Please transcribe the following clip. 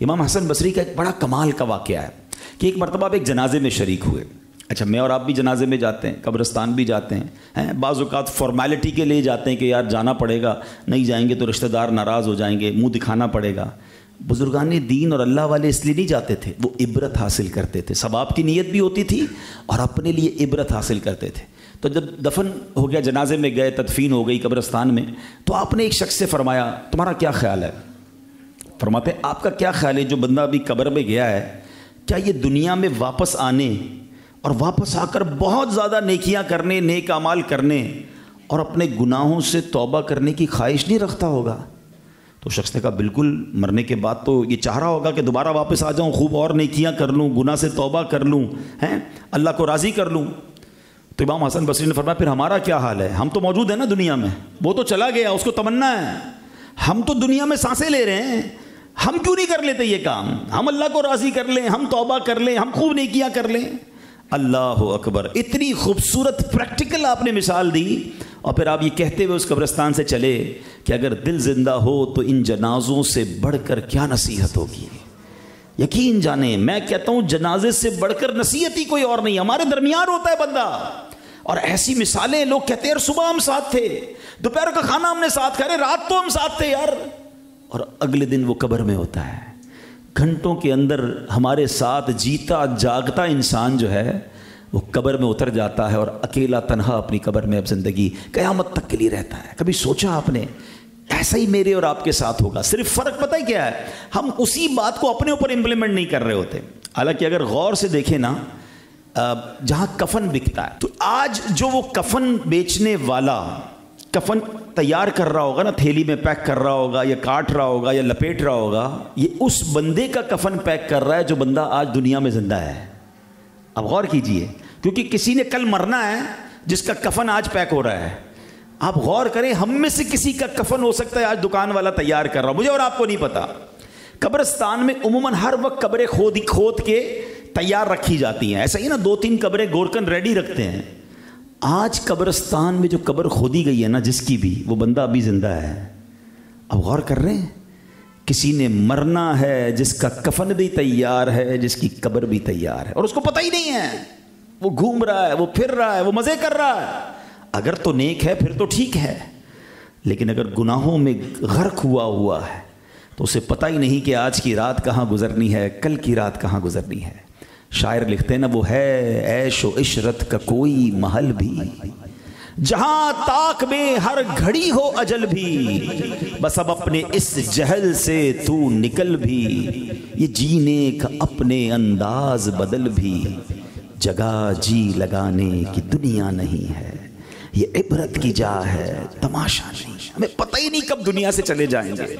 امام حسن بصری کا ایک بڑا کمال کا واقعہ ہے کہ ایک مرتبہ آپ ایک جنازے میں شریک ہوئے. اچھا میں اور آپ بھی جنازے میں جاتے ہیں, قبرستان بھی جاتے ہیں, بعض اوقات فارمیلٹی کے لیے جاتے ہیں کہ یار جانا پڑے گا, نہیں جائیں گے تو رشتہ دار ناراض ہو جائیں گے, منہ دکھانا پڑے گا. بزرگان دین اور اللہ والے اس لیے نہیں جاتے تھے, وہ عبرت حاصل کرتے تھے, ثواب کی نیت بھی ہوتی تھی اور اپنے لیے عبرت حاصل کرتے تھے. تو جب دفن ہو گیا, جنازے میں گئے, تدفین ہو گئی قبرستان میں, تو آپ نے ایک شخص سے فرمایا تمہارا کیا خیال ہے؟ فرماتے ہیں آپ کا کیا خیال ہے جو بندہ ابھی قبر میں گیا ہے, کیا یہ دنیا میں واپس آنے اور واپس آ کر بہت زیادہ نیکیاں کرنے, نیک اعمال کرنے اور اپنے گناہوں سے توبہ کرنے کی خواہش نہیں رکھتا ہوگا؟ تو شخص نے کہا بالکل, مرنے کے بعد تو یہ چاہ رہا ہوگا کہ دوبارہ واپس آ جاؤں, خوب اور نیکیاں کر لوں, گناہ سے توبہ کر لوں, اللہ کو راضی کر لوں. تو امام حسن بصری نے فرمایا پھر ہمارا کیا حال ہے؟ ہم تو موجود ہیں نا دنیا میں, وہ تو چلا گیا, اس کو تمنا ہے, ہم تو دنیا میں سانسیں لے رہے ہیں, ہم کیوں نہیں کر لیتے یہ کام؟ ہم اللہ کو راضی کر لیں, ہم توبہ کر لیں, ہم خوب نیکیاں کر لیں. اللہ اکبر, اتنی خوبصورت پریکٹیکل آپ نے مثال دی. اور پھر آپ یہ کہتے ہوئے اس قبرستان سے چلے کہ اگر دل زندہ ہو تو ان جنازوں سے بڑھ کر کیا نصیحت ہوگی. یقین جانیں میں کہتا ہوں جنازے سے بڑھ کر نصیحت ہی کوئی اور نہیں. ہمارے درمیان ہوتا ہے بندہ, اور ایسی مثالیں لوگ کہتے ہیں یار صبح ہم ساتھ تھے, دوپہر کا کھانا ہم نے ساتھ کھایا, رات تو ہم ساتھ تھے یار, اور اگلے دن وہ قبر میں ہوتا ہے. گھنٹوں کے اندر ہمارے ساتھ جیتا جاگتا انسان جو ہے وہ قبر میں اتر جاتا ہے, اور اکیلا تنہا اپنی قبر میں اب زندگی قیامت تک کے لیے رہتا ہے. کبھی سوچا آپ نے ایسا ہی میرے اور آپ کے ساتھ ہوگا؟ صرف فرق پتہ ہے کیا ہے, ہم اسی بات کو اپنے اوپر امپلیمنٹ نہیں کر رہے ہوتے. حالانکہ اگر غور سے دیکھیں نا, جہاں کفن بکتا ہے تو آج جو وہ کفن بیچنے والا کفن تیار کر رہا ہوگا نا, تھیلی میں پیک کر رہا ہوگا یا کاٹ رہا ہوگا یا لپیٹ رہا ہوگا, یہ اس بندے کا کفن پیک کر رہا ہے جو بندہ آج دنیا میں زندہ ہے. اب غور کیجئے, کیونکہ کسی نے کل مرنا ہے جس کا کفن آج پیک ہو رہا ہے. آپ غور کریں, ہم میں سے کسی کا کفن ہو سکتا ہے آج دکان والا تیار کر رہا, مجھے اور آپ کو نہیں پتا. قبرستان میں عموماً ہر وقت قبریں کھود کے تیار رکھی جاتی ہیں, ایسا ہی نا 2-3 قبریں گورکن ریڈی رکھتے ہیں. آج قبرستان میں جو قبر کھودی گئی ہے نا جس کی بھی, وہ بندہ ابھی زندہ ہے. اب غور کر رہے ہیں, کسی نے مرنا ہے جس کا کفن بھی تیار ہے, جس کی قبر بھی تیار ہے, اور اس کو پتہ ہی نہیں ہے. وہ گھوم رہا ہے, وہ پھر رہا ہے, وہ مزے کر رہا ہے. اگر تو نیک ہے پھر تو ٹھیک ہے, لیکن اگر گناہوں میں غرق ہوا ہے تو اسے پتہ ہی نہیں کہ آج کی رات کہاں گزرنی ہے, کل کی رات کہاں گزرنی ہے. شاعر لکھتے ہیں نا, وہ ہے عیش و عشرت کا کوئی محل بھی, جہاں طاق میں ہر گھڑی ہو اجل بھی, بس اب اپنے اس جہل سے تو نکل بھی, یہ جینے کا اپنے انداز بدل بھی, جگہ جی لگانے کی دنیا نہیں ہے, یہ عبرت کی جا ہے تماشا نہیں. ہمیں پتہ ہی نہیں کب دنیا سے چلے جائیں گے.